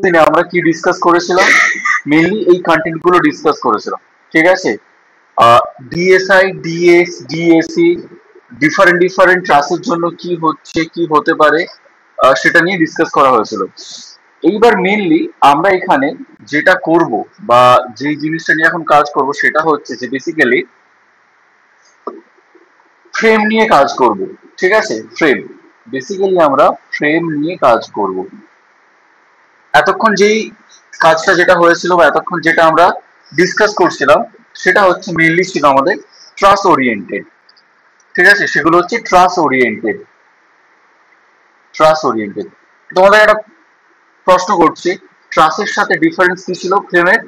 দিনে আমরা কি ডিসকাস করেছিলাম, মেইনলি এই কন্টেন্ট গুলো ডিসকাস করেছিলাম। ঠিক আছে, DSI, DS, DAC, different different ট্রাসের জন্য কি হচ্ছে, কি হতে পারে, সেটা নিয়ে ডিসকাস করা হয়েছিল। এইবার মেইনলি আমরা এখানে যেটা করব বা যে জিনিসটা নিয়ে এখন কাজ করব সেটা হচ্ছে যে বেসিক্যালি ফ্রেম নিয়ে কাজ করব। ঠিক আছে, ফ্রেম, বেসিক্যালি আমরা ফ্রেম নিয়ে কাজ করব। এতক্ষণ যেই কাজটা যেটা হয়েছিল বা এতক্ষণ যেটা আমরা ডিসকাস করছিলাম সেটা হচ্ছে মেইনলি ছিল আমাদের ট্রাস ওরিয়েন্টেড। ঠিক আছে, সেগুলো হচ্ছে ট্রাস ওরিয়েন্টেড। ট্রাস ওরিয়েন্টেড তোমাদের একটা প্রশ্ন করছি, ট্রাসের সাথে ডিফারেন্স কি ছিল ফ্রেমের?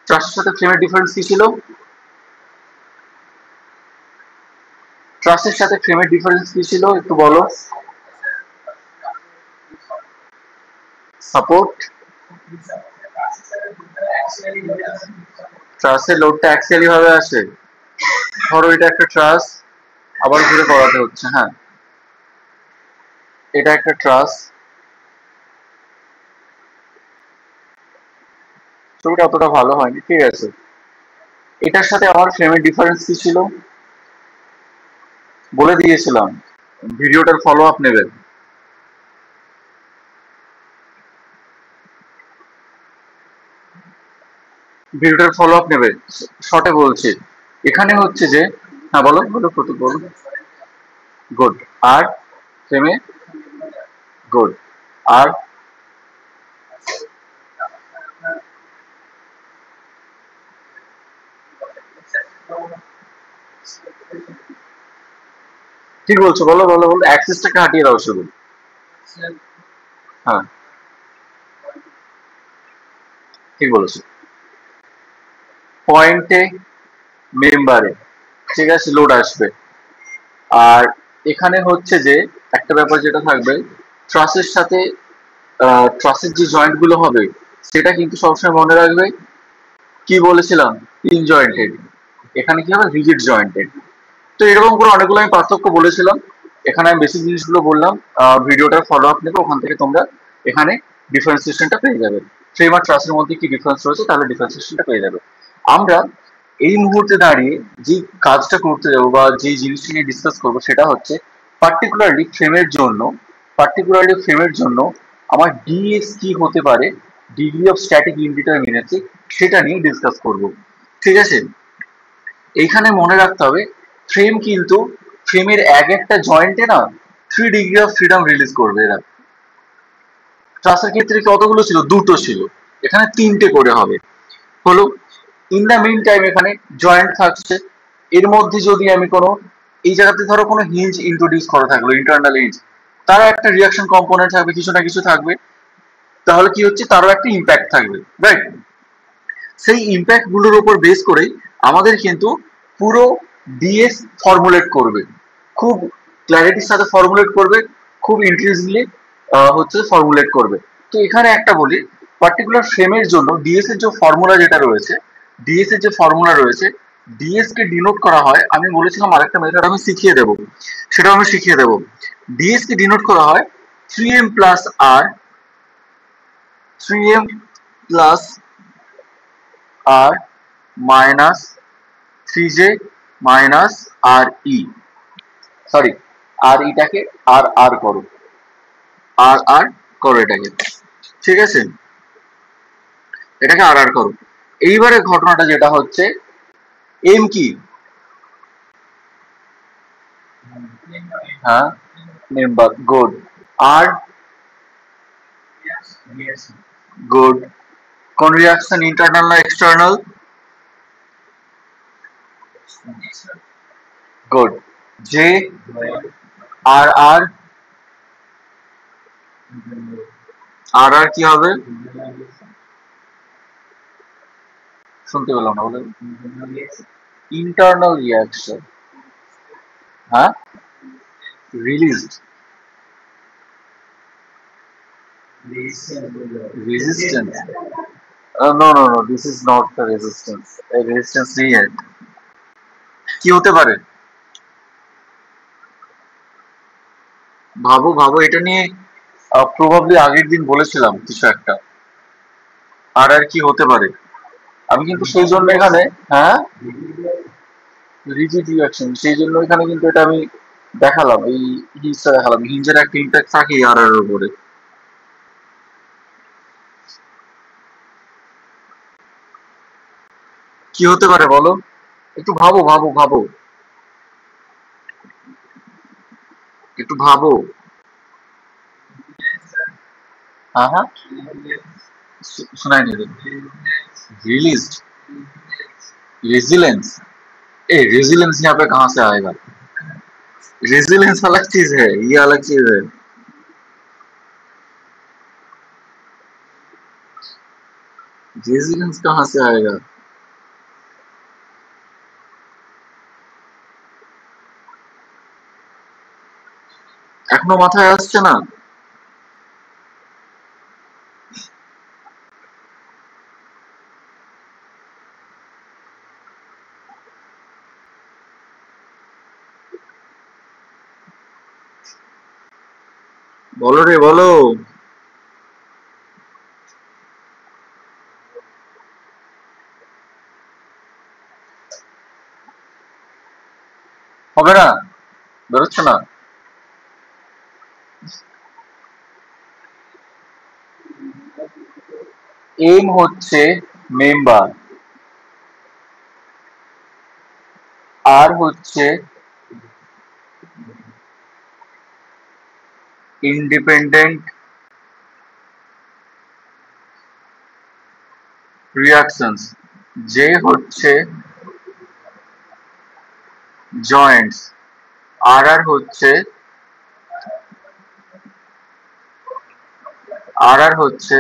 ট্রাসের সাথে ফ্রেমের ডিফারেন্স কি ছিল? ট্রাসের সাথে ফ্রেমের ডিফারেন্স কি ছিল একটু বলো। সাপোর্ট, ট্রাসের লোডটা অ্যাক্সিয়ালি ভাবে আসে। ধরো এটা একটা ট্রাস, আবার ঘুরে করাতে হচ্ছে। হ্যাঁ, এটা একটা ট্রাস, ছবিটা অতটা ভালো হয়নি, ঠিক আছে। এটার সাথে আমার ফ্রেমের ডিফারেন্স কি ছিল বলে দিয়েছিলাম, ভিডিওটার ফলো আপ নেবেন। ভিডিওটার ফলো আপ নেবে, শর্টে বলছি। এখানে হচ্ছে যে, হ্যাঁ বলো বলো প্রতীক বলো। গুড। আর ফ্রেমে, গুড। আর ঠিক বলছো, বলো বলো বলো, অ্যাক্সেসটাকে হাঁটিয়ে দাও শুধু। হ্যাঁ, ঠিক বলেছো। পয়েন্টে, মেম্বারে, ঠিক আছে, লোড আসবে। আর এখানে হচ্ছে যে একটা ব্যাপার যেটা থাকবে, ট্রাসের সাথে ট্রাসের যে জয়েন্ট গুলো হবে সেটা কিন্তু সবসময় মনে রাখবে, কি বলেছিলাম, তিন জয়েন্টেড। এখানে কি হবে, রিজিড জয়েন্টেড। তো এরকম করে অনেকগুলো আমি পার্থক্য বলেছিলাম, এখানে আমি বেসিক জিনিসগুলো বললাম। ভিডিওটার ফলো আপ নেবে, ওখান থেকে তোমরা এখানে ডিফারেন্সিয়েশনটা পেয়ে যাবে। ফ্রেম আর ট্রাসের মধ্যে কি ডিফারেন্স রয়েছে তাহলে ডিফারেন্সিয়েশনটা পেয়ে যাবে। আমরা এই মুহূর্তে দাঁড়িয়ে যে কাজটা করতে যাবো বা যে জিনিসটা নিয়ে ডিসকাস করবো সেটা হচ্ছে পার্টিকুলারলি ফ্রেমের জন্য, পার্টিকুলারলি ফ্রেমের জন্য আমার ডিএস কি হতে পারে, ডিগ্রি অফ স্ট্যাটিক ইনডিটারমিনেসি, সেটা নিয়ে ডিসকাস করব। ঠিক আছে, এইখানে মনে রাখতে হবে ফ্রেম কিন্তু, ফ্রেমের এক একটা জয়েন্টে না 3 ডিগ্রি অফ ফ্রিডম রিলিজ করবে এরা। ট্রাসের ক্ষেত্রে কতগুলো ছিল, দুটো ছিল, এখানে তিনটে করে হবে। হলো, ইন দ্য মিন টাইম এখানে জয়েন্ট থাকছে। এর মধ্যে যদি আমি কোনো, এই জায়গাতে ধরো কোনো হিঞ্জ ইন্ট্রোডিউস করা থাকলো, ইন্টারনাল হিঞ্জ, তারও একটা রিয়াকশন কম্পোনেন্ট থাকবে, কিছু না কিছু থাকবে। তাহলে কি হচ্ছে, তারও একটা ইম্প্যাক্ট থাকবে, রাইট? সেই ইম্প্যাক্ট গুলোর উপর বেস করেই আমাদের কিন্তু পুরো ডিএস ফর্মুলেট করবে, খুব ক্ল্যারিটির সাথে ফর্মুলেট করবে, খুব ইন্টারেস্টিংলি হচ্ছে ফর্মুলেট করবে। তো এখানে একটা বলি, পার্টিকুলার ফ্রেমের জন্য ডিএস এর যে ফর্মুলা যেটা রয়েছে, ডিএস এর যে ফর্মুলা রয়েছে, ডিএস কে ডিনোট করা হয়, আমি বলেছিলাম আরেকটা মেথড আমি শিখিয়ে দেবো, সেটাও আমি শিখিয়ে দেবো। ডিএস কে ডিনোট করা হয় 3m প্লাস আর, 3m প্লাস আর মাইনাস 3j মাইনাস আর ই, সরি, আর ইটাকে আর আর করো, আর আর করো এটাকে। ঠিক আছে, এটাকে আর আর করো। এইবারে ঘটনাটা যেটা হচ্ছে, এম কি, হ্যাঁ, মেম্বার, গুড। আর, গুড। কোন রিয়াকশন, ইন্টারনাল না এক্সটার্নাল? গুড। জে, আর আর, আর আর কি হবে, শুনতে পেলাম না, বলে ইন্টারনাল রিয়াকশন। হ্যাঁ, released, resistance. No, no, no. This is not the resistance. Resistance नहीं है। কি হতে পারে? ভাবো ভাবো এটা নিয়ে, প্রবাবলি আগের দিন বলেছিলাম কিছু একটা, আর কি হতে পারে। আমি কিন্তু সেই জন্য এখানে, হ্যাঁ, রিজিড রিয়াকশন, সেই জন্য এখানে কিন্তু এটা আমি দেখালাম, এই হিঞ্জটা দেখালাম, হিঞ্জের একটা ইম্প্যাক্ট থাকে আর এর উপরে। কি হতে পারে বলো, একটু ভাবো ভাবো ভাবো, একটু ভাবো। हाँ हाँ, सुनाई नहीं दे। Released, resilience. ए रेजिलेंस यहाँ पे कहाँ से आएगा? रेजिलेंस अलग चीज है, ये अलग चीज है। रेजिलेंस कहाँ से आएगा? এখনো মাথায় আসছে না? বলো রে বলো। হবে না, বেরোচ্ছে না। এম হচ্ছে মেম্বার, আর হচ্ছে ইন্ডিপেন্ডেন্ট রিয়াকশনস, যে হচ্ছে জয়েন্টস, আর হচ্ছে, হচ্ছে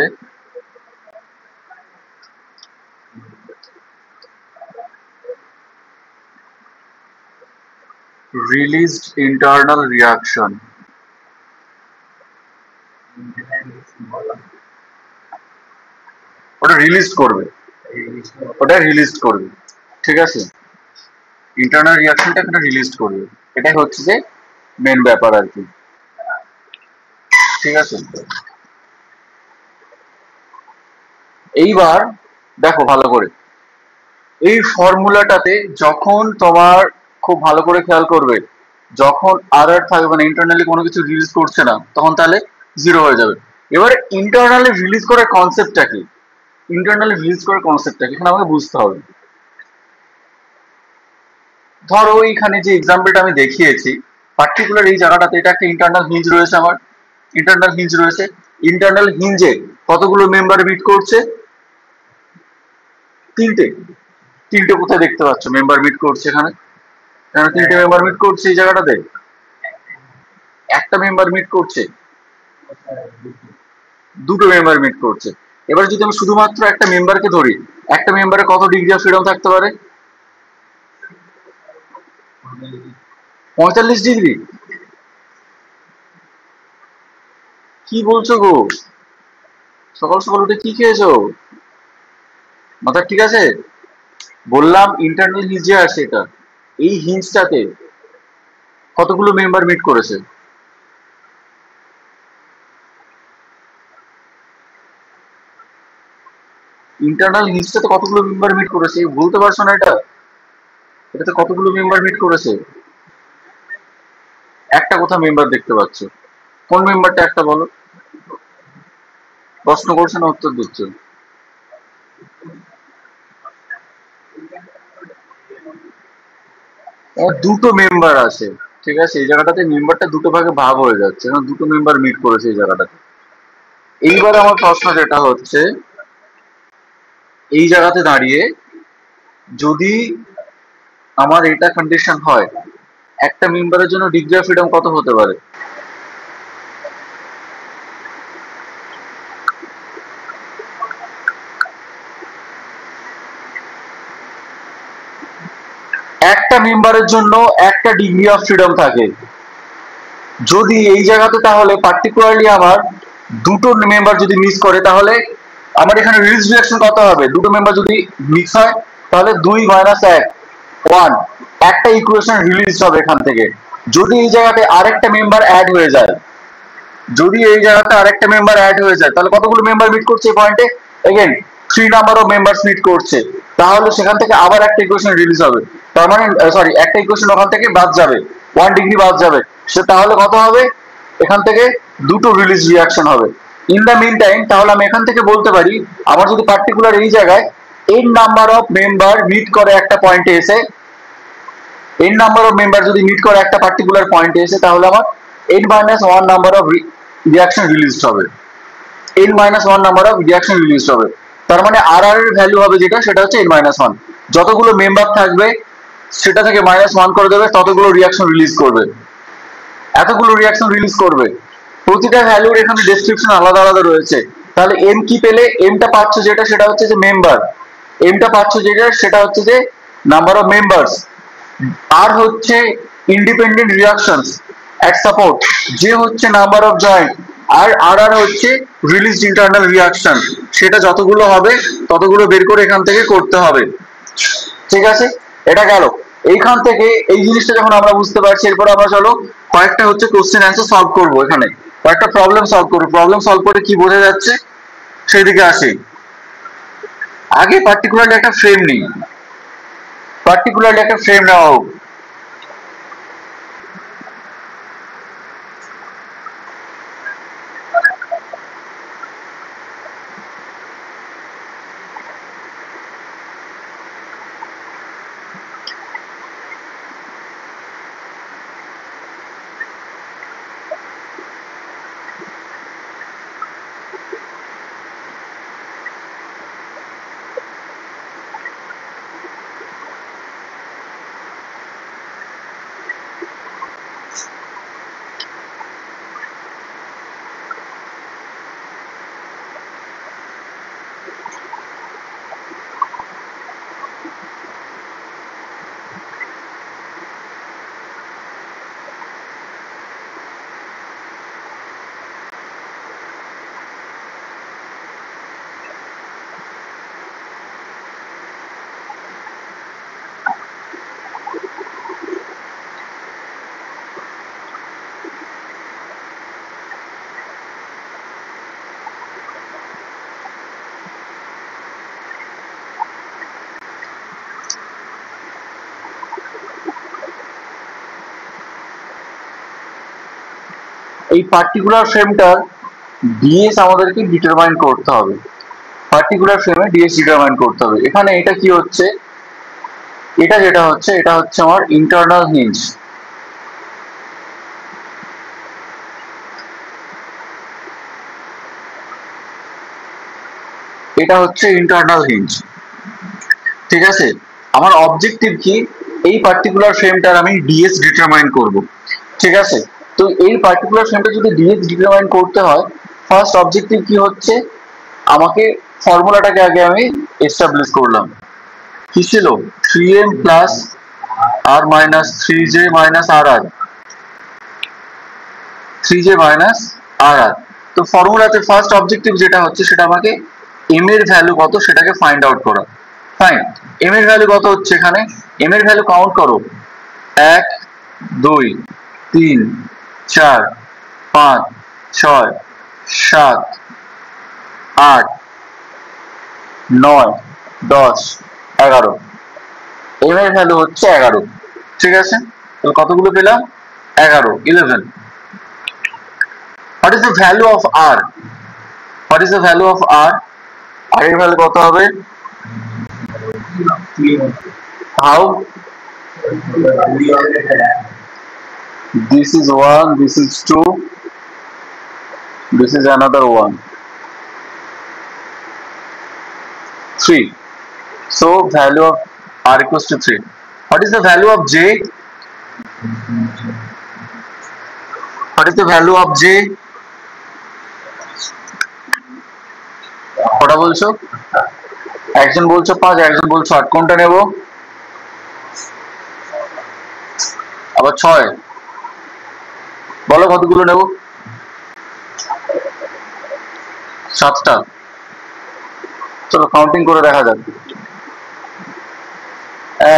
রিলিজড ইন্টারনাল রিয়াকশন। ওটা রিলিজ করবে, ওটা রিলিজ করবে, ঠিক আছে, ইন্টারনাল রিয়াকশনটা এখানে রিলিজ করবে। এটাই হচ্ছে যে মেন ব্যাপার আর কি, ঠিক আছে। এইবার দেখো ভালো করে, এই ফর্মুলাটাতে যখন তোমার, খুব ভালো করে খেয়াল করবে, যখন আর থাকবে মানে ইন্টারনালি কোনো কিছু রিলিজ করছে না, তখন তাহলে জিরো হয়ে যাবে। এবারে ইন্টারনালি রিলিজ করার কনসেপ্টটা কি, ইন্টারনালি রিলিজ করার কনসেপ্টটা কি এখানে আমাকে বুঝতে হবে। ধরো এইখানে যে এক্সাম্পলটা আমি দেখিয়েছি, পার্টিকুলার এই জায়গাটাতে এটা একটা ইন্টারনাল হিঞ্জ রয়েছে আমার, ইন্টারনাল হিঞ্জ রয়েছে, ইন্টারনাল হিঞ্জে কতগুলো মেম্বার মিট করছে? তিনটে। তিনটে কোথায় দেখতে পাচ্ছ মেম্বার মিট করছে এখানে? এখানে তিনটে মেম্বার মিট করছে এই জায়গাটাতে, একটা মেম্বার মিট করছে, দুটো মেম্বার মিট করছে। এবার যদি আমি শুধুমাত্র একটা মেম্বারকে ধরি, একটা মেম্বারে কত ডিগ্রি অফ ফ্রিডম থাকতে পারে? 45 ডিগ্রি। কি বলছো গো, সকাল সকাল উঠে কি খেয়েছো? মাথা ঠিক আছে? বললাম ইন্টারনাল হিঞ্জে আছে এটা, এই হিঞ্জটাতে কতগুলো মেম্বার মিট করেছে? ইন্টারনাল হিঞ্জটাতে কতগুলো মেম্বার মিট করেছে বলতে পারছো না এটা? এটাতে কতগুলো মেম্বার মিট করেছে? একটা কোথাও মেম্বার দেখতে পাচ্ছ, কোন মেম্বারটা একটা বলো? প্রশ্ন করছে না উত্তর দিচ্ছ? দুটো মেম্বার আছে, ঠিক আছে, এই জায়গাটাতে মেম্বারটা দুটো ভাগে ভাগ হয়ে যাচ্ছে, দুটো মেম্বার মিট করেছে এই জায়গাটাতে। এইবার আমার প্রশ্ন যেটা হচ্ছে, এই জায়গাতে দাঁড়িয়ে যদি আমার এটা কন্ডিশন হয়, একটা মেম্বারের জন্য ডিগ্রি অফ ফ্রিডম কত হতে পারে? একটা মেম্বারের জন্য একটা ডিগ্রি অফ ফ্রিডম থাকে, যদি এই জায়গাতে তাহলে পার্টিকুলারলি আমার দুটো মেম্বার যদি মিস করে, তাহলে আমার এখানে রিলিজ রিয়াকশন কত হবে? দুটো মেম্বার যদি মিক্স হয়, তাহলে 2 - 1 1, একটা ইকুয়েশন রিলিজ হবে এখান থেকে। যদি এই জায়গাতে আরেকটা মেম্বার অ্যাড হয়ে যায়, যদি এই জায়গাতে আরেকটা মেম্বার অ্যাড হয়ে যায় তাহলে কতগুলো মেম্বার মিট করছে এই পয়েন্টে? Again 3 number of members meet করছে, তাহলে সেখান থেকে আবার একটা ইকুয়েশন রিলিজ হবে। তার মানে সরি, একটা ইকুয়েশন ওখান থেকে বাদ যাবে, 1 ডিগ্রি বাদ যাবে। সে তাহলে কত হবে? এখান থেকে দুটো রিলিজ রিয়াকশন হবে। ইন দ্য মিন টাইম তাহলে আমি এখান থেকে বলতে পারি আমার যদি পার্টিকুলার এই জায়গায় n number of member meet করে একটা পয়েন্টে এসে, n নাম্বার অফ মেম্বার যদি মিট করে একটা পার্টিকুলার পয়েন্টে এসে, তাহলে আমার n-1 number of reaction released হবে, n-1 number of reaction released হবে। তার মানে আর এর ভ্যালু হবে যেটা, সেটা হচ্ছে n-1। যতগুলো মেম্বার থাকবে সেটা থেকে -1 করে দেবে, ততগুলো রিয়াকশন রিলিজ করবে, এতগুলো রিয়াকশন রিলিজ করবে। প্রতিটা ভ্যালুর এখানে ডেসক্রিপশন আলাদা আলাদা রয়েছে। তাহলে এম কি পেলে? এমটা পাচ্ছ যেটা, সেটা হচ্ছে যে মেম্বার। এমটা পাচ্ছ যেটা, সেটা হচ্ছে যে নাম্বার অফ মেম্বারস। আর হচ্ছে ইন্ডিপেন্ডেন্ট রিয়াকশনস এট সাপোর্ট, যে হচ্ছে নাম্বার অফ জয়েন্ট। আর হচ্ছে রিলিজড ইন্টারনাল রিয়াকশন, সেটা যতগুলো হবে ততগুলো বের করে এখান থেকে করতে হবে। ঠিক আছে, এটা গেল। এইখান থেকে এই জিনিসটা যখন আমরা বুঝতে পারছি, এরপর আমরা চলো কয়েকটা হচ্ছে কোশ্চেন অ্যান্সার সলভ করবো। এখানে কয়েকটা প্রবলেম সলভ করবো। প্রবলেম সলভ করে কি বোঝা যাচ্ছে সেই দিকে আসি। আগে পার্টিকুলারলি একটা ফ্রেম নেই, পার্টিকুলারলি একটা ফ্রেম নেওয়া হোক। এই পার্টিকুলার ফ্রেমটার ডিএস আমাদেরকে ডিটারমাইন করতে হবে, পার্টিকুলার ফ্রেমে ডিএস ডিটারমাইন করতে হবে। এখানে এটা কি হচ্ছে, এটা যেটা হচ্ছে, এটা হচ্ছে আমার ইন্টারনাল হিঞ্জ। এটা হচ্ছে ইন্টারনাল হিঞ্জ। ঠিক আছে, আমার অবজেক্টিভ কি? এই পার্টিকুলার ফ্রেমটার আমি ডিএস ডিটারমাইন করব। ঠিক আছে, তো এই পার্টিকুলার ফ্রেমটা যদি ডিএস ডিটারমাইন করতে হয়, ফার্স্ট অবজেক্টিভ কি হচ্ছে, আমাকে ফর্মুলাটাকে আগে আমি এস্টাবলিশ করলাম। কি ছিল? 3m প্লাস আর মাইনাস 3j মাইনাস আর আর, 3j মাইনাস আর আর। তো ফর্মুলাতে ফার্স্ট অবজেক্টিভ যেটা হচ্ছে, সেটা আমাকে m এর ভ্যালু কত সেটাকে ফাইন্ড আউট করা। ফাইন, m এর ভ্যালু কত হচ্ছে এখানে? m এর ভ্যালু কাউন্ট করো, 1 2 3 4 5 6 7 8 9 10 11। m এর ভ্যালু হচ্ছে 11। ঠিক আছে, তো কতগুলো পেলাম? 11, 11। What is the value of r? What is the value of r? r এর ভ্যালু কত হবে? How? This is 1, this is 2, this is another 1, 3. So value of r equals to 3. What is the value of j? What is the value of j? কটা বলছো? একজন বলছো 5, একজন বলছো 8, কোনটা নেব? আবার 6, বলো কতগুলো নেব? 7টা। চলো কাউন্টিং করে দেখা যাক।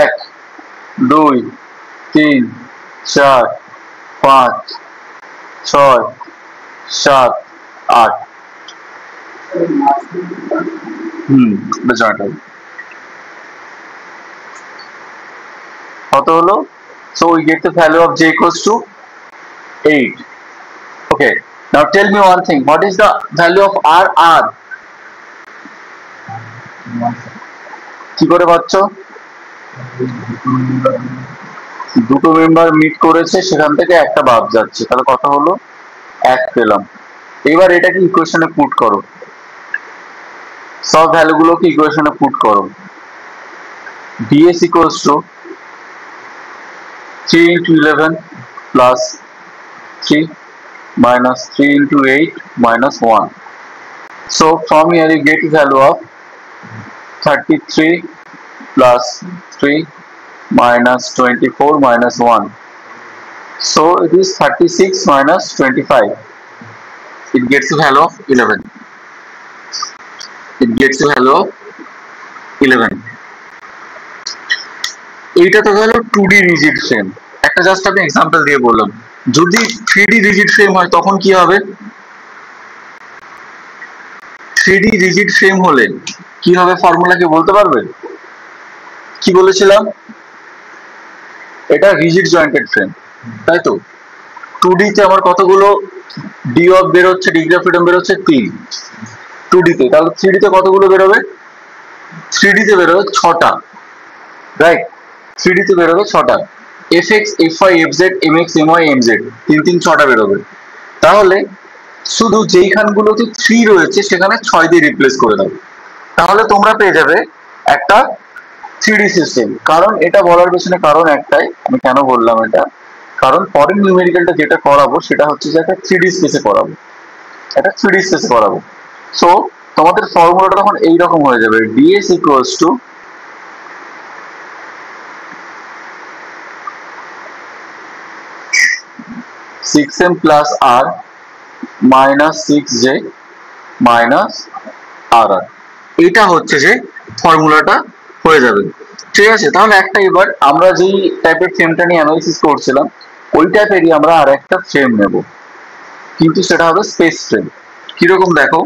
1 2 3 4 5 6 7 8 জয়েন্ট হবে কত হলো so we get the value of j equals to 8 okay now tell me one thing what is the value of r কি করে পাচ্ছ দুটো মেম্বার মিট করেছে সেখান থেকে একটা বাদ যাচ্ছে তাহলে কত হলো 1 পেলাম এবার এটাকে ইকুয়েশনে পুট করো সব ভ্যালুগুলোকে ইকুয়েশনে পুট করো ds equals to 3 into 11 plus 3 minus 3 into 8 minus 1 so from here you get the value of 33 plus 3 minus 24 minus 1 so it is 36 minus 25 it gets the value of 11 it gets the value of 11 এইটা তো হলো 2D rigid frame একটা just আমি example দিয়ে বললাম যদি 3D rigid frame হয় তখন কি হবে 3D রিজিড ফ্রেম হলে কি হবে ফর্মুলা কি বলতে পারবে কি বলেছিলাম এটা রিজিড জয়েন্টেড ফ্রেম তাই তো 2D তে আমার কতগুলো ডি অফ বের হচ্ছে ডিগ্রি অফ ফ্রিডম বের হচ্ছে 3 2D তে তাহলে 3D তে কতগুলো বের হবে 3D তে বের হবে 6টা রাইট 3D তে বের হবে 6টা fx fy fz mx my mz 3 6টা বের হবে তাহলে শুধু যেই খানগুলোতে 3 রয়েছে সেখানে 6 দিয়ে রিপ্লেস করে দাও তাহলে তোমরা পেয়ে যাবে একটা 3D সিস্টেম কারণ এটা বলার পেছনে কারণ একটাই আমি কেন বললাম এটা কারণ পরের নিউমেরিক্যালটা যেটা করাবো সেটা হচ্ছে যে একটা 3D স্পেসে করাবো এটা 3D স্পেসে করাবো সো তোমাদের ফর্মুলাটা তখন এই রকম হয়ে যাবে ds equals to 6m plus r minus 6j minus rr এটা হচ্ছে যে ফর্মুলাটা হয়ে যাবে ঠিক আছে তাহলে একটা এবার আমরা যেই টাইপের ফ্রেমটা নিয়ে অ্যানালাইসিস করছিলাম ওই টাইপেরই আমরা আরেকটা ফ্রেম নেব কিন্তু সেটা হবে স্পেস ফ্রেম কি রকম দেখো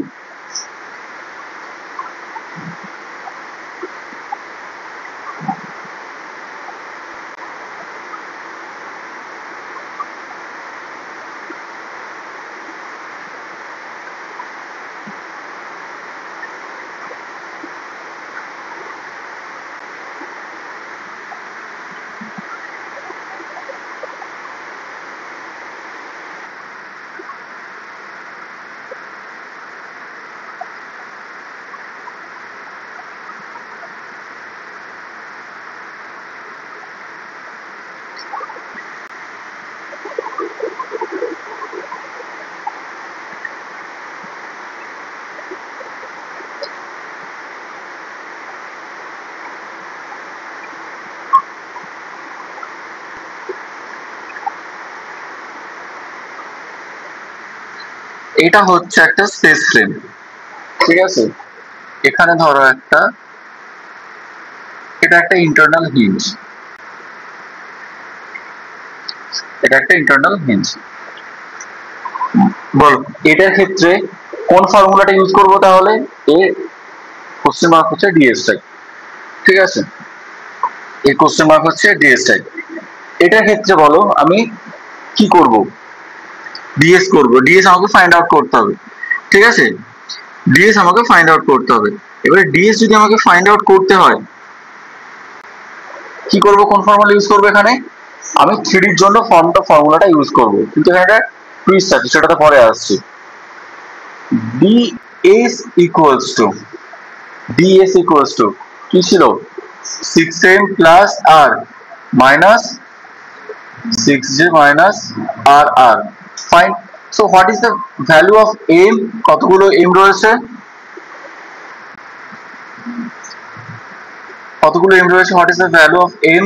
এটা হচ্ছে একটা স্পেস ফ্রেম ঠিক আছে এখানে ধরো একটা এটা একটা ইন্টারনাল হিঞ্জ এটা একটা ইন্টারনাল হিঞ্জ বলো এটার ক্ষেত্রে কোন ফর্মুলাটা ইউজ করব তাহলে এ কোশ্চেন মার্ক হচ্ছে ds টাইপ ঠিক আছে এই কোশ্চেন মার্ক হচ্ছে ds টাইপ এটার ক্ষেত্রে বলো আমি কি করব ds করব ds আমাকে ফাইন্ড আউট করতে হবে ঠিক আছে ds আমাকে ফাইন্ড আউট করতে হবে এবারে ds যদি আমাকে ফাইন্ড আউট করতে হয় কি করব কোন ফর্মুলা ইউজ করব এখানে আমি 3D এর জন্য ফর্মুলাটা ইউজ করব কিন্তু এখানে একটা টুইস্ট আছে সেটাতে পরে আসছে ds equals to কি ছিল 6m plus r minus 6j minus rr fine so what is the value of m কতগুলো m রয়েছে what is the value of m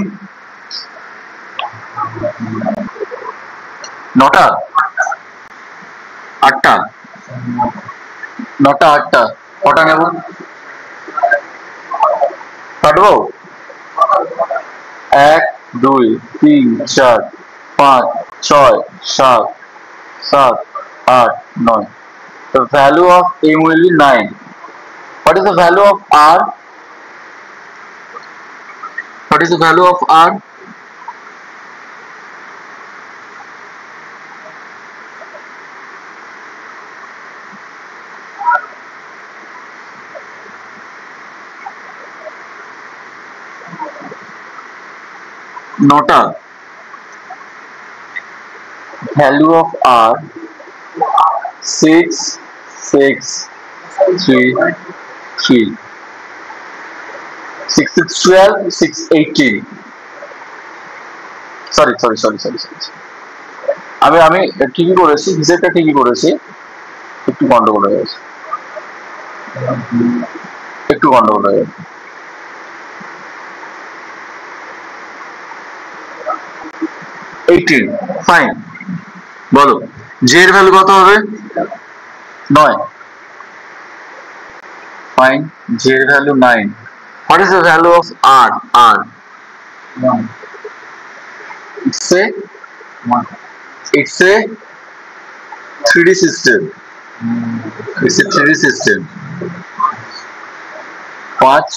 নটা আটটা কটা নেব কাটবো 1 2 3 4 5 6 7 7 8 9, the value of m will be 9. What is the value of r? What is the value of r? Nota, value of r 6 6 3 3, 6 6 12, 6 18. Sorry. আমি ঠিকই করেছি, হিসেবটা ঠিকই করেছি, একটু গন্ডগোল হয়ে গেছে, 18, ফাইন। বলো j এর ভ্যালু কত হবে? 9, ফাইন। j এর value 9। What is the value of r? r 1. It's a 3D system. It's a 3D system. 5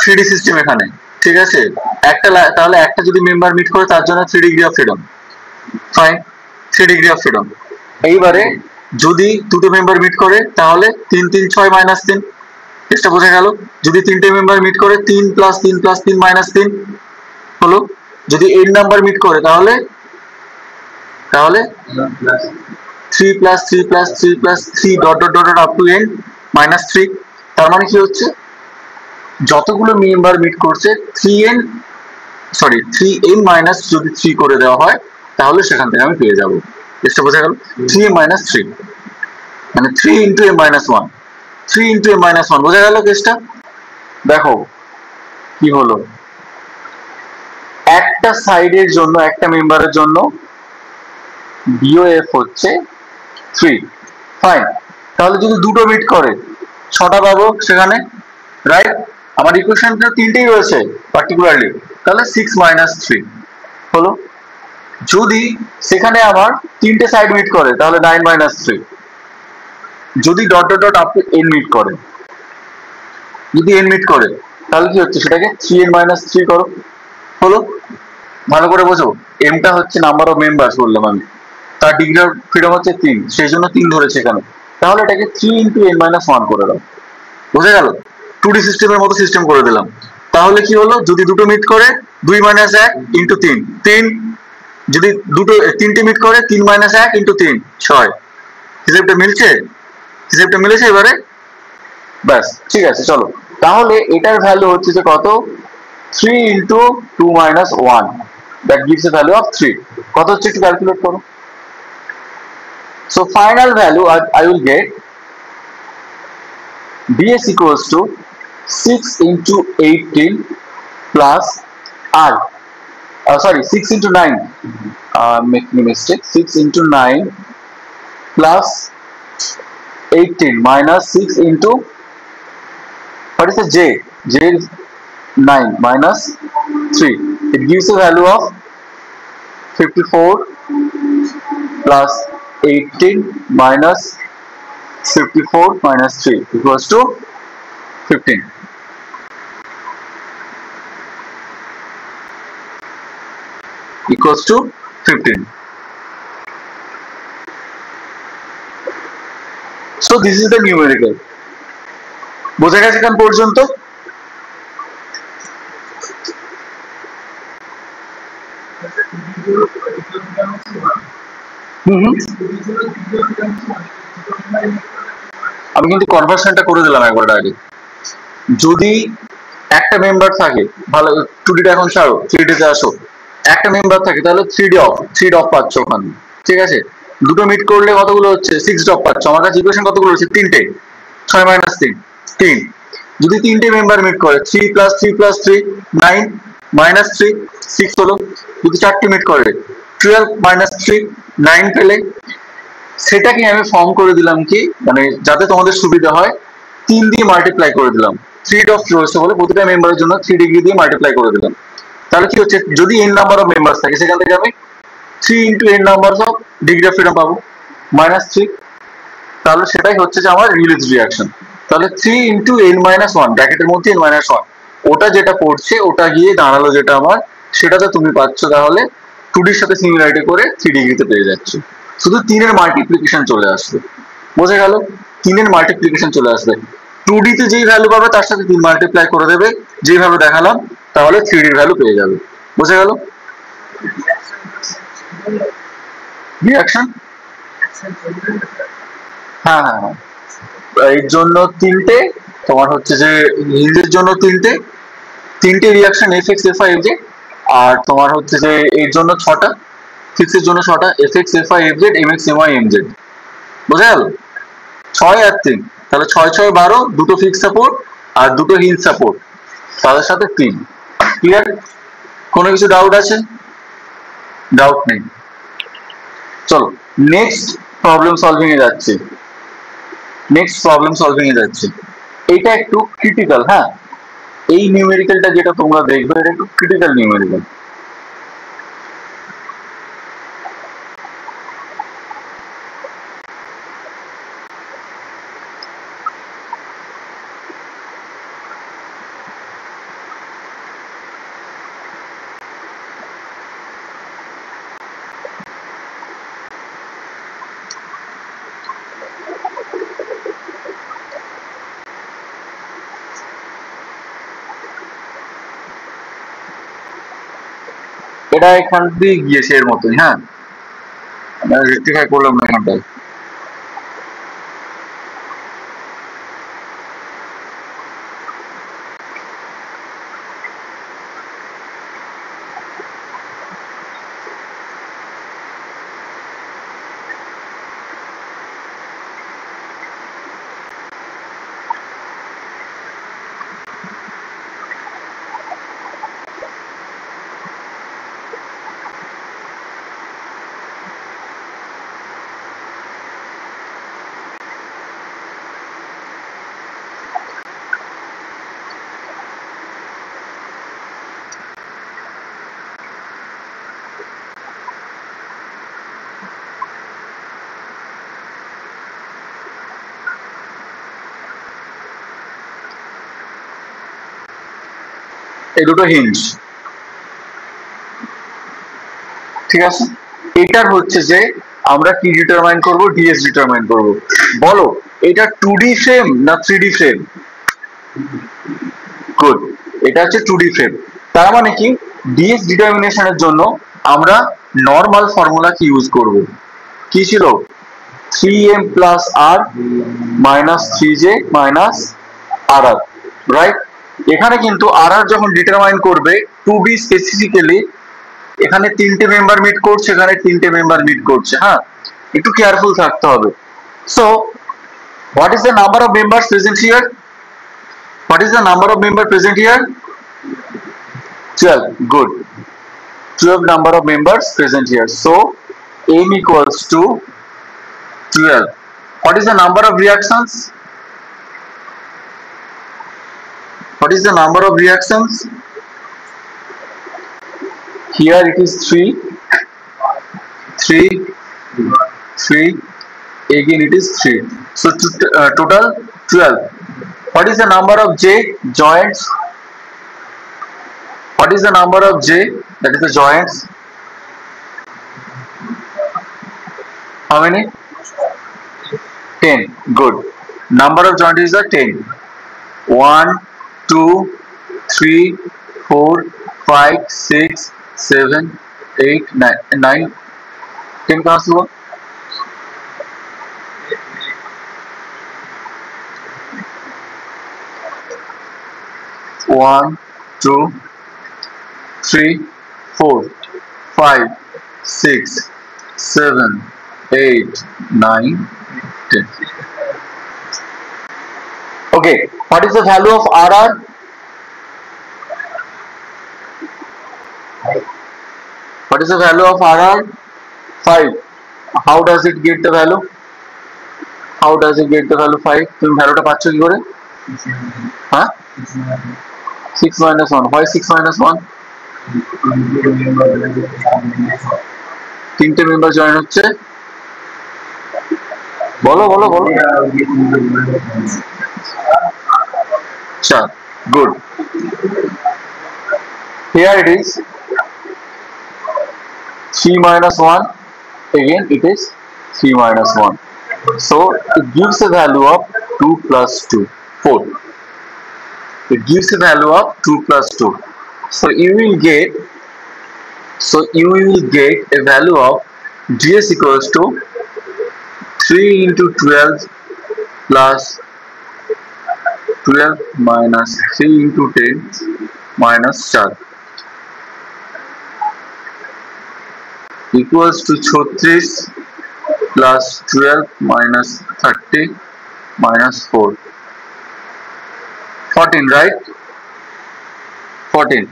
3D system এখানে, ঠিক আছে। তাহলে একটা যদি মেম্বার মিট করে তার জন্য 3 degree of freedom, fine, 3 degree of freedom. এইবারে যদি দুটো মেম্বার মিট করে তাহলে 3 3 6 মাইনাস 3, এটা বোঝা গেল। যদি তিনটে মেম্বার মিট করে 3 প্লাস 3 প্লাস 3 মাইনাস 3 হলো। যদি n নাম্বার মিট করে তাহলে 3 plus 3 plus 3 plus 3 dot dot dot up to n minus 3। তার মানে কি হচ্ছে, যতগুলো মেম্বার মিট করছে 3n মাইনাস যদি 3 করে দেওয়া হয় তাহলে সেখান থেকে আমি পেয়ে যাব। এটা বোঝা গেল, 3m মাইনাস 3 মানে 3 into m minus 1, 3 into m minus 1, বোঝা গেল কেসটা। দেখো কি হলো, একটা সাইডের জন্য, একটা মেম্বারের জন্য BOF হচ্ছে 3, ফাইন। তাহলে যদি দুটো মিট করে 6টা পাবো সেখানে, রাইট। আমার ইকুয়েশনটা তিনটেই রয়েছে পার্টিকুলারলি, তাহলে 6 মাইনাস 3 হলো। যদি সেখানে আমার তিনটে সাইড মিট করে তাহলে 9 মাইনাস 3। যদি dot dot dot up to n meet করে, যদি n মিট করে তাহলে কি হচ্ছে, সেটাকে 3n মাইনাস 3 করো, হলো। ভালো করে বোঝো, mটা হচ্ছে নাম্বার অফ মেম্বার্স বললাম আমি, তার ডিগ্রি অফ ফ্রিডম হচ্ছে 3, সেই জন্য 3 ধরেছে এখানে। তাহলে এটাকে 3 ইন্টু n মাইনাস 1 করে দাও, বোঝা গেল। 2D সিস্টেমের মতো সিস্টেম করে দিলাম। তাহলে কি হলো, যদি দুটো মিট করে 2 মাইনাস 1 ইন্টু 3 3, যদি তিনটে মিট করে 3 মাইনাস 1 ইন্টু 3 6। হিসেবটা মিলেছে এবারে, ব্যাস ঠিক আছে। চলো তাহলে এটার ভ্যালু হচ্ছে যে কত, 3 into 2 minus 1, that gives a value of 3। কত হচ্ছে একটু ক্যালকুলেট করো। So final value I will get BS equals to 6 into 18 plus R. 6 into 9. Making a mistake. 6 into 9 plus 18 minus 6 into, what is the J? J is 9 minus 3. It gives a value of 54 plus 18 minus 54 minus 3 equals to 15. Equals to 15. So this is the numerical. বোঝা গেছে এখান পর্যন্ত? আমি কিন্তু কনভার্সনটা করে দিলাম একবার direct. যদি একটা মেম্বার থাকে, ভালো 2D এখন ছাড়ো, 3D তে আসো। একটা মেম্বার থাকে তাহলে 3 ডপ পাচ্ছ ওখানে, ঠিক আছে। দুটো মিট করলে কতগুলো হচ্ছে, 6 ডপ পাচ্ছ। আমার কাছে ইকুয়েশন কতগুলো হচ্ছে, 3টে, 6 মাইনাস 3। যদি তিনটে মেম্বার মিট করে 3 প্লাস 3 প্লাস 3 9 মাইনাস 3 6 হলো। যদি চারটে মিট করে 12 মাইনাস 3 9 পেলে, সেটাকে আমি ফর্ম করে দিলাম কি, মানে যাতে তোমাদের সুবিধা হয় 3 দিয়ে মাল্টিপ্লাই করে দিলাম। 3 ডপ রয়েছে বলে প্রতিটা মেম্বারের জন্য 3 ডিগ্রি দিয়ে মাল্টিপ্লাই করে দিলাম। তাহলে কি হচ্ছে, যদি n নাম্বার অফ মেম্বার্স থাকে সেখান থেকে আমি 3 into n numbers of degree of freedom পাবো, -3। তাহলে সেটাই হচ্ছে যে আমার রিলিজ রিয়াকশন। তাহলে 3 ইন্টু n-1 ব্র্যাকেটের মধ্যে n-1, ওটা যেটা পড়ছে ওটা গিয়ে দাঁড়ালো যেটা আমার, সেটাতে তুমি পাচ্ছ তাহলে 2D এর সাথে সিমিলারিটি করে 3 ডিগ্রিতে পেয়ে যাচ্ছ। শুধু 3 এর মাল্টিপ্লিকেশন চলে আসবে, বোঝা গেল? 3 এর মাল্টিপ্লিকেশন চলে আসবে, 2D তে যেই ভ্যালু পাবে তার সাথে 3 মাল্টিপ্লাই করে দেবে যেভাবে দেখালাম, তাহলে 3D এর ভ্যালু পেয়ে যাবে, বোঝা গেল? রিয়াকশন, হ্যাঁ হ্যাঁ হ্যাঁ, এর জন্য 3টে, তোমার হচ্ছে যে হিন্সের জন্য 3টে রিয়াকশন fx fy fz, আর তোমার হচ্ছে যে এর জন্য 6টা, ফিক্সের জন্য 6টা, fx fy fz mx my mz, বোঝা গেল? 6 আর 3, তাহলে 6 6 12, দুটো ফিক্স সাপোর্ট আর দুটো হিল সাপোর্ট, তাদের সাথে 3। ক্লিয়ার? কোনো কিছু ডাউট আছে? ডাউট নেই, চলো নেক্সট প্রবলেম সলভিং এ যাচ্ছি। এইটা একটু ক্রিটিক্যাল, হ্যাঁ, এই নিউমেরিক্যালটা যেটা তোমরা দেখবে এটা একটু ক্রিটিক্যাল নিউমেরিক্যাল। এটা এখান দিয়ে গিয়েছে এর মতোই, হ্যাঁ, রেক্টিফাই করলাম না এখানটায়। এই দুটো হিঞ্জ, ঠিক আছে? এটার হচ্ছে যে আমরা কি ডিটারমাইন করব, ডিএস ডিটারমাইন করব। বলো এটা 2D ফ্রেম না 3D ফ্রেম? গুড, এটা হচ্ছে 2D ফ্রেম। তার মানে কি ডিএস ডিটারমিনেশনের জন্য আমরা নর্মাল ফর্মুলা কি ইউজ করব? কি ছিল? 3m প্লাস আর মাইনাস 3j মাইনাস আর, রাইট? এখানে কিন্তু আর যখন ডিটারমাইন করবে টু বি স্পেসিফিক্যালি, এখানে 3টে মেম্বার মিট করছে, এখানে 3টে মেম্বার মিট করছে, হ্যাঁ, একটু কেয়ারফুল থাকতে হবে। So what is the number of members present here? What is the number of member present here? 12, good, 12 number of members present here, so m equals to 12. What is the number of reactions? What is the number of reactions? Here it is 3, 3, 3, again it is 3, so total 12. What is the number of J joints? What is the number of J, that is the joints? How many? 10, good. Number of joints is the 10. 1, 2, 3, 4, 5, 6, 7, 8, 9, 10 कहाँ से हुआ? One, 2, 3, 4, 5, 6, 7, 8, 9, 10. Okay, what is the value of RR? What is the value of RR? 5. How does it get the value? How does it get the value 5? তুমি ভ্যালুটা পাচ্ছ কি করে? হ্যাঁ, 6 minus 1. Why 6 minus 1? তিনটে মেম্বার জয়েন হচ্ছে, বলো বলো বলো। আচ্ছা, good. Here it is 3 minus 1. Again it is 3 minus 1. So it gives a value of 2 plus 2, 4. It gives a value of 2 plus 2. So you will get a value of ds equals to 3 into 12 plus 12 minus 3 into 10 minus 4 equals to 36 plus 12 minus 30 minus 4. 14, right? 14.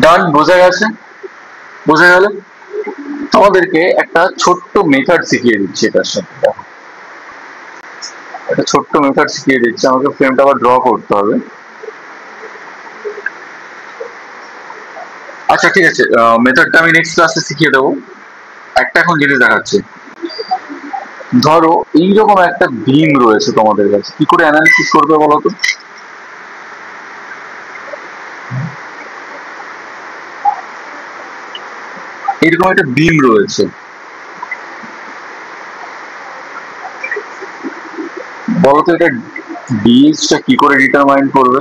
ডান, বোঝা গেছে? বোঝা গেল? তোমাদেরকে একটা ছোট্ট method শিখিয়ে দিচ্ছি। এটার সাথে একটা ছোট্ট মেথড শিখিয়ে দিচ্ছি। আমাকে ফ্রেমটা আবার ড্র করতে হবে। আচ্ছা ঠিক আছে, মেথডটা আমি নেক্সট ক্লাসে শিখিয়ে দেবো। একটা এখন জিনিস দেখাচ্ছি। ধরো এইরকম একটা বিম রয়েছে তোমাদের কাছে, কি করে অ্যানালিসিস করবে বলো তো? এইরকম একটা বিম রয়েছে, বলতো এটা ডিএসটা কি করে ডিটারমাইন করবে?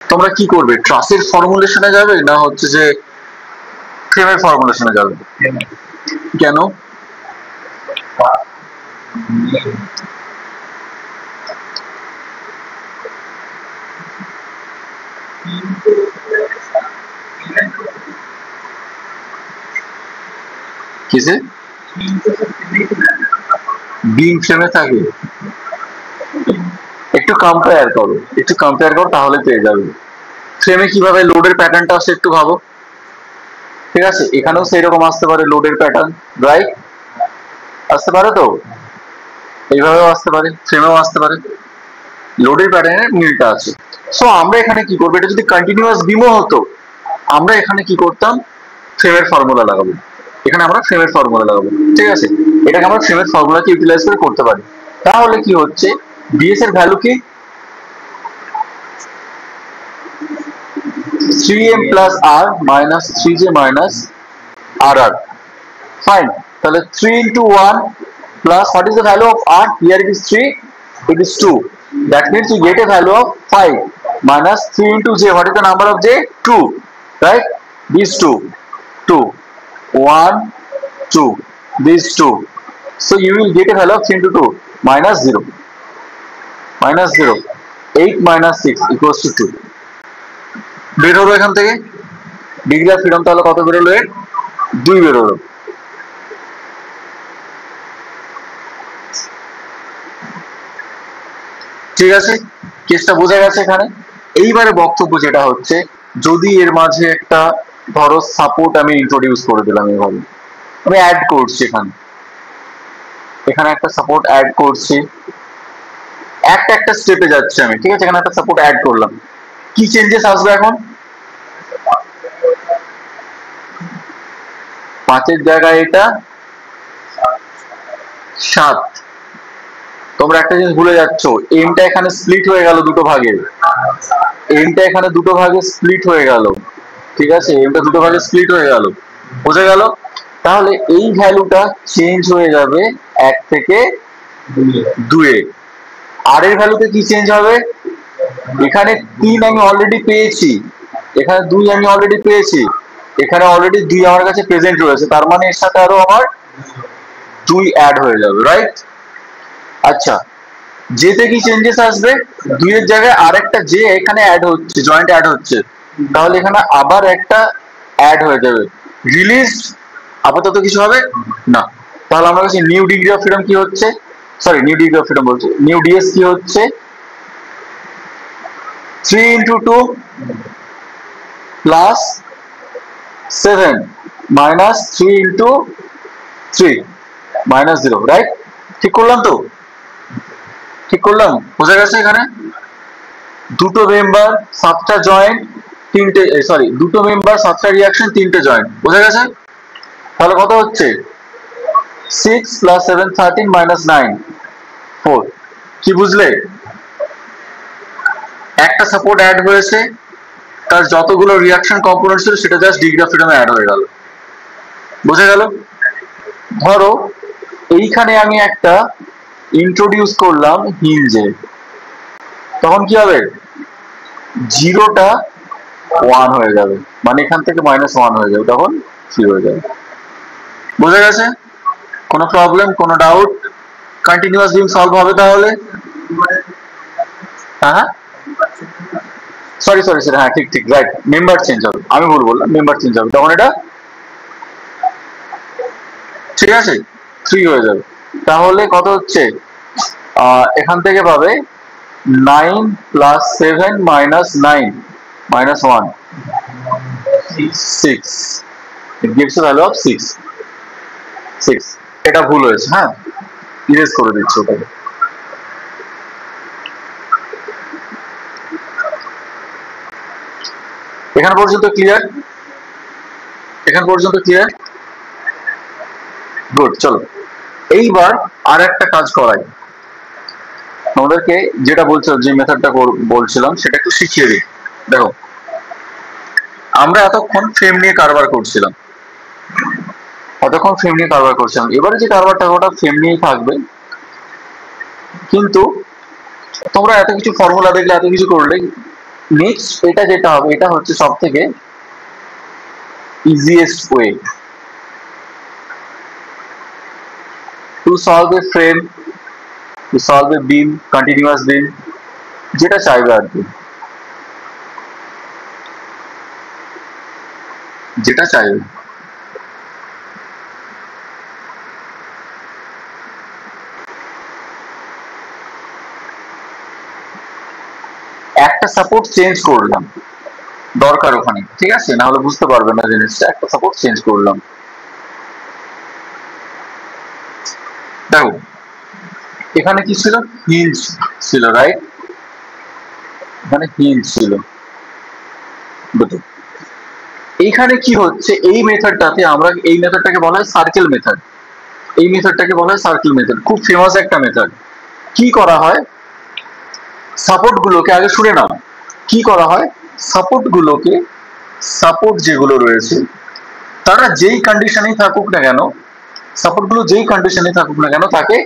তোমরা কি করবে, ট্রাসের ফর্মুলেশনে যাবে না হচ্ছে যে ফ্রেমের ফর্মুলেশনে যাবে? কেন? কিসে? বিম ফ্রেমে থাকে? একটু কম্পেয়ার করো তাহলে পেয়ে যাবে। ফ্রেমে কিভাবে লোডের প্যাটার্নটা আসে একটু ভাবো। ঠিক আছে, এখানেও সেই রকম আসতে পারে লোডের প্যাটার্ন, রাইট? আসতে পারে তো, এইভাবেও আসতে পারে, ফ্রেমেও আসতে পারে। লোডের প্যাটার্নের মিলটা আছে। সো আমরা এখানে কি করবো, এটা যদি কন্টিনিউয়াস বিমও হতো, আমরা এখানে কি করতাম, ফ্রেমের ফর্মুলা লাগাবো। এখানে আমরা ফ্রেমের ফর্মুলা লাগাবো, ঠিক আছে? এটাকে আমরা ফ্রেমের ফর্মুলাকে ইউটিলাইজ করে করতে পারি। তাহলে কি হচ্ছে, ডিএস এর ভ্যালু কি 3m plus r minus 3j minus rr. Fine. তাহলে 3 into 1 plus what is the value of r? Here it is 3, it is 2. That means you get a value of 5 minus 3 into j. What is the number of j? 2. Right? These 2. 2. 1, 2. These 2. So you will get a value of 3 into 2 minus 0. Minus 0. 8 minus 6 equals to 2. বের হলো এখান থেকে degree of freedom, তাহলে কত বেরোলো? 2 বেরোলো। ঠিক আছে, কেসটা বোঝা গেছে এখানে। এইবারে বক্তব্য যেটা হচ্ছে, যদি এর মাঝে একটা ধরো সাপোর্ট আমি ইন্ট্রোডিউস করে দিলাম, এইভাবে আমি অ্যাড করছি, এখানে একটা সাপোর্ট অ্যাড করছি, একটা স্টেপে যাচ্ছে আমি, ঠিক আছে? এখানে একটা সাপোর্ট অ্যাড করলাম, কি চেঞ্জেস আসবে এখন? 5 জায়গায় এটা 7। তোমরা একটা জিনিস ভুলে যাচ্ছ, এমটা এখানে স্প্লিট হয়ে গেল দুটো ভাগে, এমটা এখানে দুটো ভাগে স্প্লিট হয়ে গেল, ঠিক আছে? এমটা দুটো ভাগে স্প্লিট হয়ে গেল, বোঝা গেল? তাহলে এই ভ্যালুটা চেঞ্জ হয়ে যাবে 1 থেকে 2 এ। আর এর ভ্যালুতে কি চেঞ্জ হবে? এখানে 3 আমি অলরেডি পেয়েছি, এখানে 2 আমি অলরেডি পেয়েছি, এখানে অলরেডি 2 আমার কাছে প্রেজেন্ট রয়েছে, তার মানে এর সাথে আরো আমার 2 অ্যাড হয়ে যাবে, রাইট? আচ্ছা, যেতে কি চেঞ্জেস আসবে? 2 এর জায়গায় আরেকটা যে এখানে অ্যাড হচ্ছে, জয়েন্ট অ্যাড হচ্ছে, তাহলে এখানে আবার একটা অ্যাড হয়ে যাবে। রিলিজড আপাতত কিছু হবে না। তাহলে আমার কাছে নিউ ডিগ্রি অফ ফ্রিডম কি হচ্ছে, sorry new degree of freedom বলছি, নিউ ডিএস কি হচ্ছে? 3 into 2 plus 7 minus 3 into 3 minus 0, right? ঠিক করলাম তো? ঠিক করলাম? বোঝা গেছে এখানে? দুটো মেম্বার, 7টা জয়েন্ট, তিনটে, সরি, দুটো মেম্বার, 7টা রিয়াকশন, তিনটে জয়েন্ট। বোঝা গেছে? তাহলে কত হচ্ছে? 6 plus 7 13 minus 9 4। কি বুঝলে? একটা সাপোর্ট অ্যাড হয়েছে, তার যতগুলো রিয়াকশন কম্পোনেন্ট ছিল সেটা জাস্ট ডিগ্রি অফ ফ্রিডমে অ্যাড হয়ে গেল। বোঝা গেল? ধরো এইখানে আমি একটা ইন্ট্রোডিউস করলাম হিঞ্জে, তখন কি হবে? 0টা 1 হয়ে যাবে, মানে এখান থেকে -1 হয়ে যাবে, তখন 0 হয়ে যাবে। বোঝা গেছে? কোনো প্রবলেম, কোনো ডাউট? কন্টিনিউয়াস বিম সলভ হবে তাহলে? হ্যাঁ, সরি সরি সরি, হ্যাঁ ঠিক ঠিক, রাইট, মেম্বার চেঞ্জ হবে, আমি ভুল বললাম, মেম্বার চেঞ্জ হবে, তখন এটা ঠিক আছে 3 হয়ে যাবে। তাহলে কত হচ্ছে? এখান থেকে পাবে 9 plus 7 minus 9 minus 1 6, it gives a value of 6। এটা ভুল হয়েছে, হ্যাঁ, ইরেজ করে দিচ্ছি ওটাকে। এখান পর্যন্ত ক্লিয়ার? এখান পর্যন্ত ক্লিয়ার? গুড। চলো এইবার আর একটা কাজ করাই, আমাদেরকে যেটা বলছিলাম, যে মেথডটা বলছিলাম সেটা একটু শিখিয়ে দিই। দেখো, আমরা এতক্ষণ ফ্রেম নিয়ে কারবার করছিলাম, এবারে যে কারবারটা ওটা ফ্রেম নিয়েই থাকবে, কিন্তু তোমরা এত কিছু ফর্মুলা দেখলে, এত কিছু করলে, নেক্সট এটা যেটা হবে, এটা হচ্ছে সব থেকে easiest way to solve a frame, to solve a beam, continuous beam, যেটা চাইবে আর কি, যেটা চাইবে। একটা সাপোর্ট চেঞ্জ করলাম, দরকার ওখানে, ঠিক আছে, না হলে বুঝতে পারবে না জিনিসটা। একটা সাপোর্ট চেঞ্জ করলাম, দেখো এখানে কি ছিল? হিঞ্জ ছিল, রাইট? এখানে হিঞ্জ ছিল, এইখানে কি হচ্ছে? এই মেথডটাতে আমরা, এই মেথডটাকে বলা হয় সার্কেল মেথড, এই মেথডটাকে বলা হয় সার্কেল মেথড, খুব ফেমাস একটা মেথড। কি করা হয়? সাপোর্ট গুলোকে, আগে শুনে নাও, কি করা হয়? সাপোর্ট গুলোকে, সাপোর্ট যেগুলো রয়েছে তারা যেই কন্ডিশনেই থাকুক না কেন, সাপোর্ট গুলো যেই কন্ডিশনে থাকুক না কেন, তাকে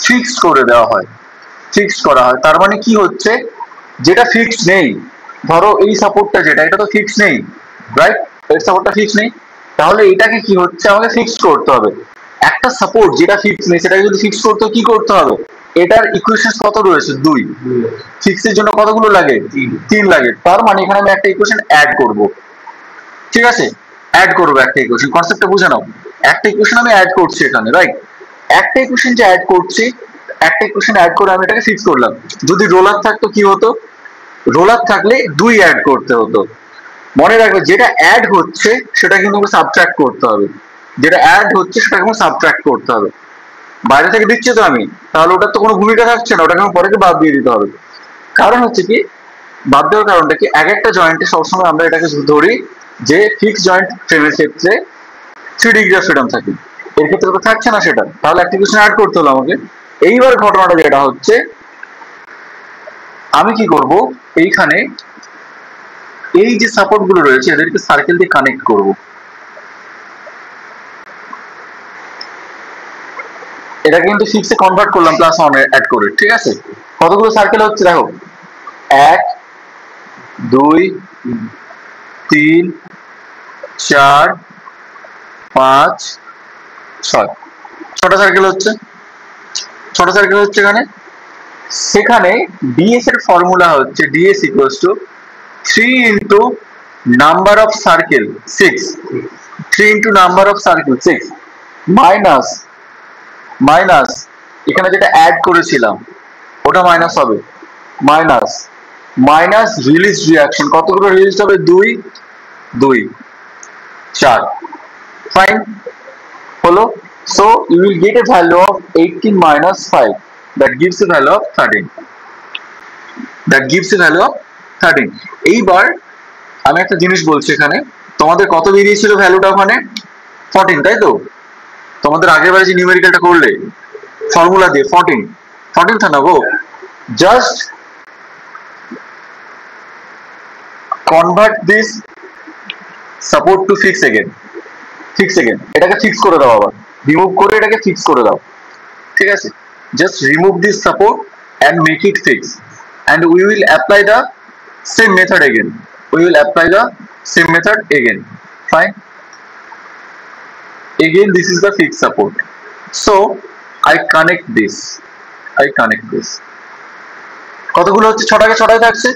ফিক্সড করে দেওয়া হয়, ফিক্সড করা হয়। তার মানে কি হচ্ছে? যেটা ফিক্সড নেই, ধরো এই সাপোর্টটা যেটা, এটা তো ফিক্সড নেই, রাইট? এর সাপোর্টটা ফিক্সড নেই, তাহলে এটাকে কি হচ্ছে? আমাকে ফিক্সড করতে হবে। একটা সাপোর্ট যেটা ফিক্সড নেই, সেটাকে যদি ফিক্সড করতে, কি করতে হবে? এটার ইকুয়েশন কত রয়েছে? 2। ফিক্সের জন্য কতগুলো লাগে? 3 লাগে। তার মানে এখানে আমি একটা ইকুয়েশন অ্যাড করব, ঠিক আছে, অ্যাড করবো একটা ইকুয়েশন। কনসেপ্টটা বুঝে নাও, একটা ইকুয়েশন আমি অ্যাড করছি এখানে, রাইট? একটা ইকুয়েশন যে অ্যাড করছি, একটা ইকুয়েশন অ্যাড করে আমি এটাকে ফিক্স করলাম। যদি রোলার থাকতো কি হতো? রোলার থাকলে 2 অ্যাড করতে হতো। মনে রাখবে, যেটা অ্যাড হচ্ছে সেটা কিন্তু সাবট্রাক্ট করতে হবে, যেটা অ্যাড হচ্ছে সেটা কিন্তু সাবট্রাক্ট করতে হবে। বাইরে থেকে দিচ্ছি তো আমি, তাহলে ওটার তো কোনো ভূমিকা থাকছে না, ওটাকে আমার পরে বাদ দিয়ে দিতে হবে। কারণ হচ্ছে কি, বাদ দেওয়ার কারণটা কি? এক একটা জয়েন্টে সবসময় আমরা এটাকে ধরি যে ফিক্স জয়েন্ট ফ্রেমের ক্ষেত্রে 3 ডিগ্রি অফ ফ্রিডম থাকে, এর ক্ষেত্রে তো থাকছে না সেটা, তাহলে একটা কিছু অ্যাড করতে হলো আমাকে। এইবার ঘটনাটা যেটা হচ্ছে, আমি কি করব? এইখানে এই যে সাপোর্ট গুলো রয়েছে এদেরকে সার্কেল দিয়ে কানেক্ট করব। এটা কিন্তু ফিক্সে কনভার্ট করলাম +1 অ্যাড করে, ঠিক আছে? কতগুলো সার্কেল হচ্ছে দেখো, 1 2 3 4 5 6, 6টা সার্কেল হচ্ছে, 6টা সার্কেল হচ্ছে এখানে। সেখানে ডিএস এর ফর্মুলা হচ্ছে DS equals to 3 into number of circle 6, 3 into number of circle 6 minus, minus এখানে যেটা অ্যাড করেছিলাম ওটা মাইনাস হবে, মাইনাস মাইনাস রিলিজ রিয়াকশন, কতগুলো রিলিজ হবে? 2 2 4, ফাইন হলো। So you will get a value of 18 minus 5, that gives a value of 13, that gives a value of 13। এইবার আমি একটা জিনিস বলছি, এখানে তোমাদের কত বেরিয়েছিল ভ্যালুটা? ওখানে 14, তাই তো? তোমাদের আগের বারে যে নিউমেরিক্যালটা করলে ফর্মুলা দিয়ে 14 14 था ना वो, just convert this support to fix again, fix again, এটাকে ফিক্স করে দাও, আবার রিমুভ করে এটাকে ফিক্স করে দাও, ঠিক আছে? Just remove this support and make it fixed, and we will apply the same method again, we will apply the same method again, fine। Again this is the fixed support, so I connect this, I connect this, কতগুলো হচ্ছে? 6টাকে 6টায় থাকছে,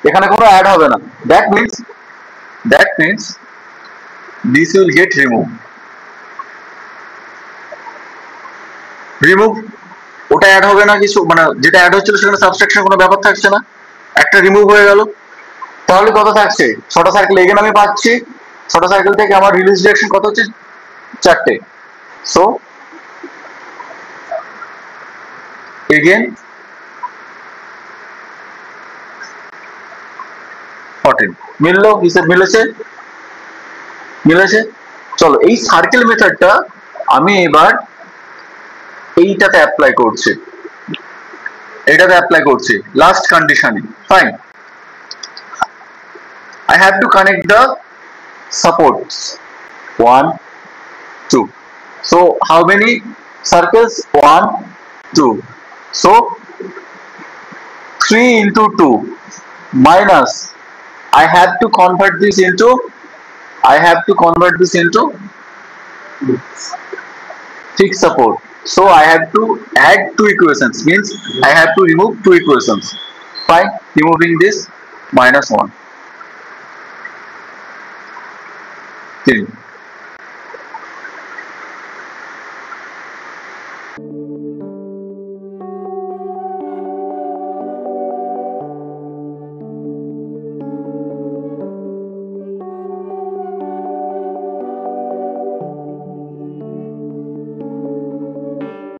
এখানে কোনো add হবে না, that means this will get removed, ওটা add হবে না কিছু, মানে যেটা অ্যাড হচ্ছিল সেখানে সাবস্ট্রাকশন কোনো ব্যাপার থাকছে না, একটা রিমুভ হয়ে গেল। তাহলে কত থাকছে? 6টা সার্কেল এগেন আমি পাচ্ছি, 6টা সার্কেল থেকে আমার রিলিজ রিঅ্যাকশন কত হচ্ছে? 4টে। সো এগেন 14 মিললো, হিসেব মিলেছে, মিলেছে। চলো এই সার্কেল মেথডটা আমি এবার এইটাতে অ্যাপ্লাই করছি, এটাতে অ্যাপ্লাই করছি লাস্ট কন্ডিশনে, fine. I have to connect the supports 1 2, so how many circles? 1 2, so 3 into 2 minus, I have to convert this into fixed support, so I have to add 2 equations, means I have to remove 2 equations, fine, removing this minus 1, 3